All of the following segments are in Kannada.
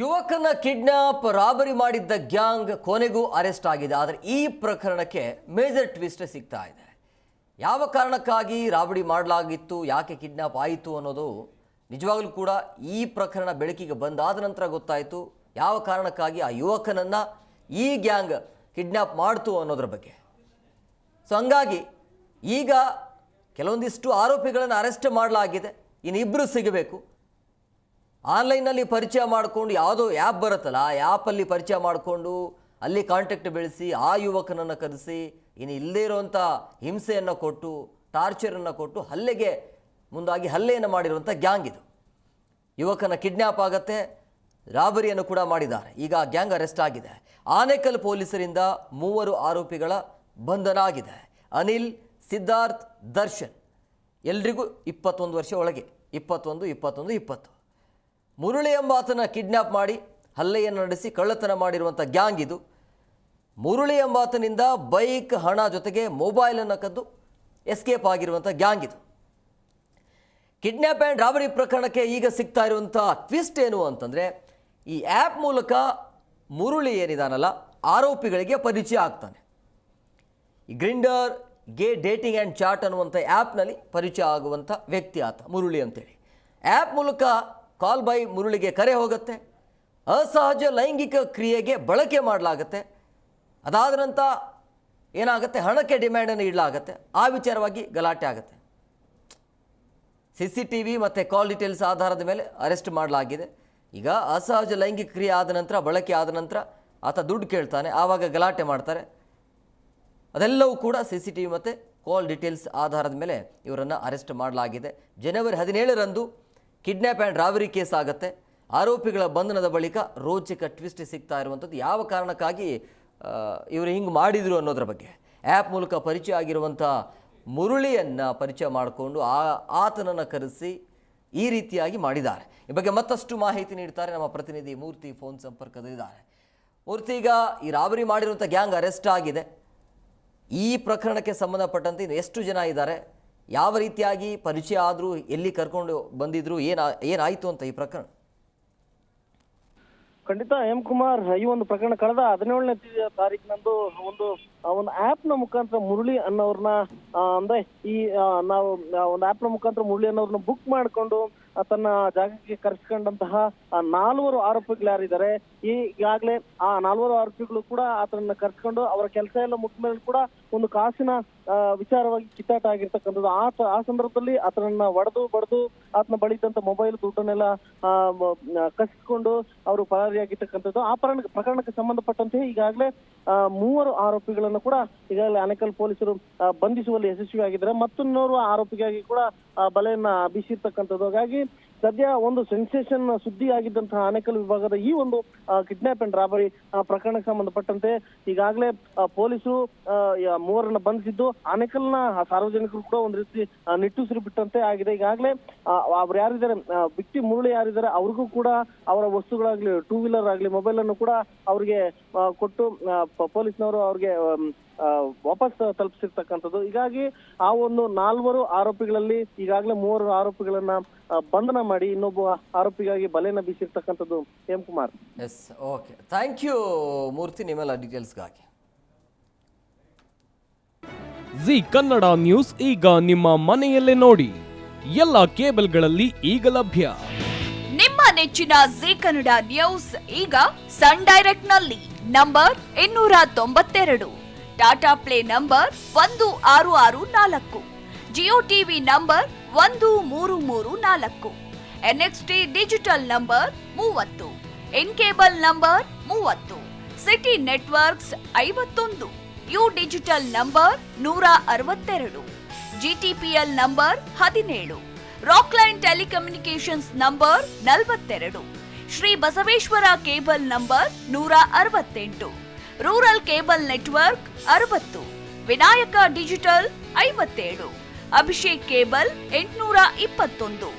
ಯುವಕನ ಕಿಡ್ನಾಪ್ ರಾಬರಿ ಮಾಡಿದ್ದ ಗ್ಯಾಂಗ್ ಕೊನೆಗೂ ಅರೆಸ್ಟ್ ಆಗಿದೆ. ಆದರೆ ಈ ಪ್ರಕರಣಕ್ಕೆ ಮೇಜರ್ ಟ್ವಿಸ್ಟ್ ಸಿಗ್ತಾ ಇದೆ. ಯಾವ ಕಾರಣಕ್ಕಾಗಿ ರಾಬರಿ ಮಾಡಲಾಗಿತ್ತು, ಯಾಕೆ ಕಿಡ್ನಾಪ್ ಆಯಿತು ಅನ್ನೋದು ನಿಜವಾಗ್ಲೂ ಕೂಡ ಈ ಪ್ರಕರಣ ಬೆಳಕಿಗೆ ಬಂದಾದ ನಂತರ ಗೊತ್ತಾಯಿತು. ಯಾವ ಕಾರಣಕ್ಕಾಗಿ ಆ ಯುವಕನನ್ನು ಈ ಗ್ಯಾಂಗ್ ಕಿಡ್ನಾಪ್ ಮಾಡ್ತು ಅನ್ನೋದ್ರ ಬಗ್ಗೆ. ಸೊ ಹಂಗಾಗಿ ಈಗ ಕೆಲವೊಂದಿಷ್ಟು ಆರೋಪಿಗಳನ್ನು ಅರೆಸ್ಟ್ ಮಾಡಲಾಗಿದೆ. ಇನ್ನಿಬ್ಬರು ಸಿಗಬೇಕು. ಆನ್ಲೈನಲ್ಲಿ ಪರಿಚಯ ಮಾಡಿಕೊಂಡು ಯಾವುದೋ ಆ್ಯಪ್ ಬರುತ್ತಲ್ಲ, ಆ ಆ್ಯಪಲ್ಲಿ ಪರಿಚಯ ಮಾಡಿಕೊಂಡು ಅಲ್ಲಿ ಕಾಂಟ್ಯಾಕ್ಟ್ ಬೆಳೆಸಿ ಆ ಯುವಕನನ್ನು ಕರೆಸಿ ಇನ್ನು ಇಲ್ಲದೇ ಇರುವಂಥ ಹಿಂಸೆಯನ್ನು ಕೊಟ್ಟು ಟಾರ್ಚರನ್ನು ಕೊಟ್ಟು ಹಲ್ಲೆಗೆ ಮುಂದಾಗಿ ಹಲ್ಲೆಯನ್ನು ಮಾಡಿರುವಂಥ ಗ್ಯಾಂಗ್ ಇದು. ಯುವಕನ ಕಿಡ್ನ್ಯಾಪ್ ಆಗತ್ತೆ, ರಾಬರಿಯನ್ನು ಕೂಡ ಮಾಡಿದ್ದಾರೆ. ಈಗ ಆ ಗ್ಯಾಂಗ್ ಅರೆಸ್ಟ್ ಆಗಿದೆ. ಆನೇಕಲ್ ಪೊಲೀಸರಿಂದ 3 ಆರೋಪಿಗಳ ಬಂಧನ ಆಗಿದೆ. ಅನಿಲ್, ಸಿದ್ಧಾರ್ಥ್, ದರ್ಶನ್ ಎಲ್ರಿಗೂ 21 ವರ್ಷ ಒಳಗೆ, 21, 20. ಮುರಳಿ ಎಂಬಾತನ ಕಿಡ್ನ್ಯಾಪ್ ಮಾಡಿ ಹಲ್ಲೆಯನ್ನು ನಡೆಸಿ ಕಳ್ಳತನ ಮಾಡಿರುವಂಥ ಗ್ಯಾಂಗ್ ಇದು. ಮುರಳಿ ಎಂಬಾತನಿಂದ ಬೈಕ್, ಹಣ ಜೊತೆಗೆ ಮೊಬೈಲನ್ನು ಕದ್ದು ಎಸ್ಕೇಪ್ ಆಗಿರುವಂಥ ಗ್ಯಾಂಗ್ ಇದು. ಕಿಡ್ನ್ಯಾಪ್ ಆ್ಯಂಡ್ ರಾಬರಿ ಪ್ರಕರಣಕ್ಕೆ ಈಗ ಸಿಗ್ತಾ ಇರುವಂಥ ಟ್ವಿಸ್ಟ್ ಏನು ಅಂತಂದರೆ, ಈ ಆ್ಯಪ್ ಮೂಲಕ ಮುರಳಿ ಏನಿದಾನಲ್ಲ ಆರೋಪಿಗಳಿಗೆ ಪರಿಚಯ ಆಗ್ತಾನೆ. ಈ ಗ್ರಿಂಡರ್, ಗೇ ಡೇಟಿಂಗ್ ಆ್ಯಂಡ್ ಚಾಟ್ ಅನ್ನುವಂಥ ಆ್ಯಪ್ನಲ್ಲಿ ಪರಿಚಯ ಆಗುವಂಥ ವ್ಯಕ್ತಿ ಆತ ಮುರಳಿ ಅಂತೇಳಿ. ಆ್ಯಪ್ ಮೂಲಕ ಕಾಲ್ ಬೈ ಮುರಳಿಗೆ ಕರೆ ಹೋಗುತ್ತೆ. ಅಸಹಜ ಲೈಂಗಿಕ ಕ್ರಿಯೆಗೆ ಬಳಕೆ ಮಾಡಲಾಗುತ್ತೆ. ಅದಾದ ನಂತರ ಏನಾಗುತ್ತೆ, ಹಣಕ್ಕೆ ಡಿಮ್ಯಾಂಡನ್ನು ಇಡಲಾಗುತ್ತೆ. ಆ ವಿಚಾರವಾಗಿ ಗಲಾಟೆ ಆಗುತ್ತೆ. CCTV ಮತ್ತು ಕಾಲ್ ಡೀಟೇಲ್ಸ್ ಆಧಾರದ ಮೇಲೆ ಅರೆಸ್ಟ್ ಮಾಡಲಾಗಿದೆ. ಈಗ ಅಸಹಜ ಲೈಂಗಿಕ ಕ್ರಿಯೆ ಆದ ನಂತರ, ಬಳಕೆ ಆದ ನಂತರ ಆತ ದುಡ್ಡು ಕೇಳ್ತಾನೆ, ಆವಾಗ ಗಲಾಟೆ ಮಾಡ್ತಾರೆ. ಅದೆಲ್ಲವೂ ಕೂಡ CCTV ಮತ್ತು ಕಾಲ್ ಡೀಟೇಲ್ಸ್ ಆಧಾರದ ಮೇಲೆ ಇವರನ್ನು ಅರೆಸ್ಟ್ ಮಾಡಲಾಗಿದೆ. ಜನವರಿ 17ರಂದು ಕಿಡ್ನ್ಯಾಪ್ ಆ್ಯಂಡ್ ರಾಬರಿ ಕೇಸ್ ಆಗುತ್ತೆ. ಆರೋಪಿಗಳ ಬಂಧನದ ಬಳಿಕ ರೋಚಕ ಟ್ವಿಸ್ಟ್ ಸಿಗ್ತಾ ಇರುವಂಥದ್ದು ಯಾವ ಕಾರಣಕ್ಕಾಗಿ ಇವರು ಹಿಂಗೆ ಮಾಡಿದರು ಅನ್ನೋದ್ರ ಬಗ್ಗೆ. ಆ್ಯಪ್ ಮೂಲಕ ಪರಿಚಯ ಆಗಿರುವಂಥ ಮುರಳಿಯನ್ನು ಪರಿಚಯ ಮಾಡಿಕೊಂಡು ಆತನನ್ನು ಕರೆಸಿ ಈ ರೀತಿಯಾಗಿ ಮಾಡಿದ್ದಾರೆ. ಈ ಬಗ್ಗೆ ಮತ್ತಷ್ಟು ಮಾಹಿತಿ ನೀಡ್ತಾರೆ ನಮ್ಮ ಪ್ರತಿನಿಧಿ ಮೂರ್ತಿ. ಫೋನ್ ಸಂಪರ್ಕದಲ್ಲಿದ್ದಾರೆ. ಮೂರ್ತಿ, ಈಗ ಈ ರಾಬರಿ ಮಾಡಿರುವಂಥ ಗ್ಯಾಂಗ್ ಅರೆಸ್ಟ್ ಆಗಿದೆ. ಈ ಪ್ರಕರಣಕ್ಕೆ ಸಂಬಂಧಪಟ್ಟಂತೆ ಇನ್ನು ಎಷ್ಟು ಜನ ಇದ್ದಾರೆ, ಯಾವ ರೀತಿಯಾಗಿ ಪರಿಚಯ ಆದರೂ, ಎಲ್ಲಿ ಕರ್ಕೊಂಡು ಬಂದಿದ್ರು, ಏನಾಯಿತು ಅಂತ ಈ ಪ್ರಕರಣ? ಖಂಡಿತ ಕುಮಾರ್, ಈ ಒಂದು ಪ್ರಕರಣ ಕಳೆದ 17ನೇ ತಾರೀಕಿನಂದು ಒಂದು ಆಪ್ ನ ಮುಖಾಂತರ ಮುರಳಿ ಅನ್ನೋರ್ನ ಅಂದ್ರೆ ಈ ನಾವು ಒಂದು ಆಪ್ ನ ಮುಖಾಂತರ ಮುರಳಿ ಅನ್ನೋರ್ನ ಬುಕ್ ಮಾಡಿಕೊಂಡು ತನ್ನ ಜಾಗಕ್ಕೆ ಕರೆಸ್ಕೊಂಡಂತಹ 4 ಆರೋಪಿಗಳು ಯಾರಿದ್ದಾರೆ, ಈಗಾಗಲೇ ಆ 4 ಆರೋಪಿಗಳು ಕೂಡ ಆತನನ್ನ ಕರ್ಸ್ಕೊಂಡು ಅವರ ಕೆಲಸ ಎಲ್ಲ ಮುಗಿದ ಮೇಲೆ ಕೂಡ ಒಂದು ಕಾಸಿನ ವಿಚಾರವಾಗಿ ಕಿತ್ತಾಟ ಆಗಿರ್ತಕ್ಕಂಥದ್ದು. ಆ ಸಂದರ್ಭದಲ್ಲಿ ಆತನನ್ನ ಬಡದು ಆತನ ಬಳಿದಂತ ಮೊಬೈಲ್, ದುಡ್ಡನ್ನೆಲ್ಲ ಕಸಿಕೊಂಡು ಅವರು ಪರಾರಿಯಾಗಿರ್ತಕ್ಕಂಥದ್ದು. ಆ ಪ್ರಕರಣಕ್ಕೆ ಸಂಬಂಧಪಟ್ಟಂತೆ ಈಗಾಗಲೇ 3 ಆರೋಪಿಗಳನ್ನು ಕೂಡ ಈಗಾಗಲೇ ಆನೇಕಲ್ ಪೊಲೀಸರು ಬಂಧಿಸುವಲ್ಲಿ ಯಶಸ್ವಿಯಾಗಿದ್ದಾರೆ. ಮತ್ತೊಂದು ಆರೋಪಿಗಾಗಿ ಕೂಡ ಬಲೆಯನ್ನ ಬೀಸಿರ್ತಕ್ಕಂಥದ್ದು. ಹಾಗಾಗಿ ಸದ್ಯ ಒಂದು ಸೆನ್ಸೇಷನ್ ಸುದ್ದಿ ಆಗಿದ್ದಂತಹ ಆನೇಕಲ್ ವಿಭಾಗದ ಈ ಒಂದು ಕಿಡ್ನಾಪ್ ಅಂಡ್ ರಾಬರಿ ಪ್ರಕರಣಕ್ಕೆ ಸಂಬಂಧಪಟ್ಟಂತೆ ಈಗಾಗಲೇ ಪೊಲೀಸರು 3ರನ್ನ ಬಂಧಿಸಿದ್ದು, ಆನೇಕಲ್ನ ಸಾರ್ವಜನಿಕರು ಕೂಡ ಒಂದು ರೀತಿ ನಿಟ್ಟುಸಿರು ಬಿಟ್ಟಂತೆ ಆಗಿದೆ. ಈಗಾಗಲೇ ಅವ್ರು ಯಾರಿದ್ದಾರೆ, ವಿಕ್ಟಿಮ್ ಮುರಳಿ ಯಾರಿದ್ದಾರೆ, ಅವ್ರಿಗೂ ಕೂಡ ಅವರ ವಸ್ತುಗಳಾಗ್ಲಿ, 2 ವೀಲರ್ ಆಗ್ಲಿ, ಮೊಬೈಲ್ ಅನ್ನು ಕೂಡ ಅವ್ರಿಗೆ ಕೊಟ್ಟು ಪೊಲೀಸ್ನವರು ಅವ್ರಿಗೆ ವಾಪಸ್ ತಲುಪಿಸಿರ್ತಕ್ಕಂಥದ್ದು. ಹೀಗಾಗಿ ಆ ಒಂದು 4 ಆರೋಪಿಗಳಲ್ಲಿ ಈಗಾಗಲೇ 3 ಆರೋಪಿಗಳನ್ನ ಬಂಧನ ಮಾಡಿ ಇನ್ನೊಬ್ಬ ಆರೋಪಿಗಾಗಿ ಬಲೆನ ಬೀಸಿರ್ತಕ್ಕಂಥದ್ದು. Kumar, yes, okay, thank you Murthy ನಿಮ್ಮೆಲ್ಲ ಡೀಟೇಲ್ಸ್ಗಾಗಿ. ಜಿ ಕನ್ನಡ ನ್ಯೂಸ್ ಈಗ ನಿಮ್ಮ ಮನೆಯಲ್ಲೇ ನೋಡಿ. ಎಲ್ಲ ಕೇಬಲ್ಗಳಲ್ಲಿ ಈಗ ಲಭ್ಯ. ನಿಮ್ಮ ನೆಚ್ಚಿನ ಜಿ ಕನ್ನಡ ನ್ಯೂಸ್ ಈಗ ಸನ್ ಡೈರೆಕ್ಟ್ ನಲ್ಲಿ number 292, Tata play number 1664, Jio TV number 1334, NXT digital number 30, N cable number 30, city networks 51, U digital number 162, GTPL number 17, Rockline telecommunications number 42, Shri Basaveshwara cable number 168, rural cable network 60, Vinayaka digital 57, Abhishek cable 821,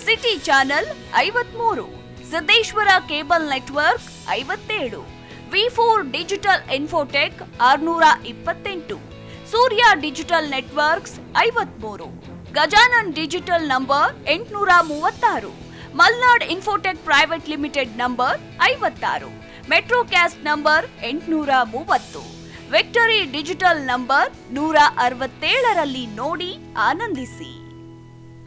city channel 53, Siddeshwara cable network 57, V4 digital Infotech 628, ಸೂರ್ಯ digital networks 53, Gajanan digital number 836, Malnad Infotech Private Limited number 56, Metrocast number 830, Victory Digital number 167ರಲ್ಲಿ ನೋಡಿ ಆನಂದಿಸಿ.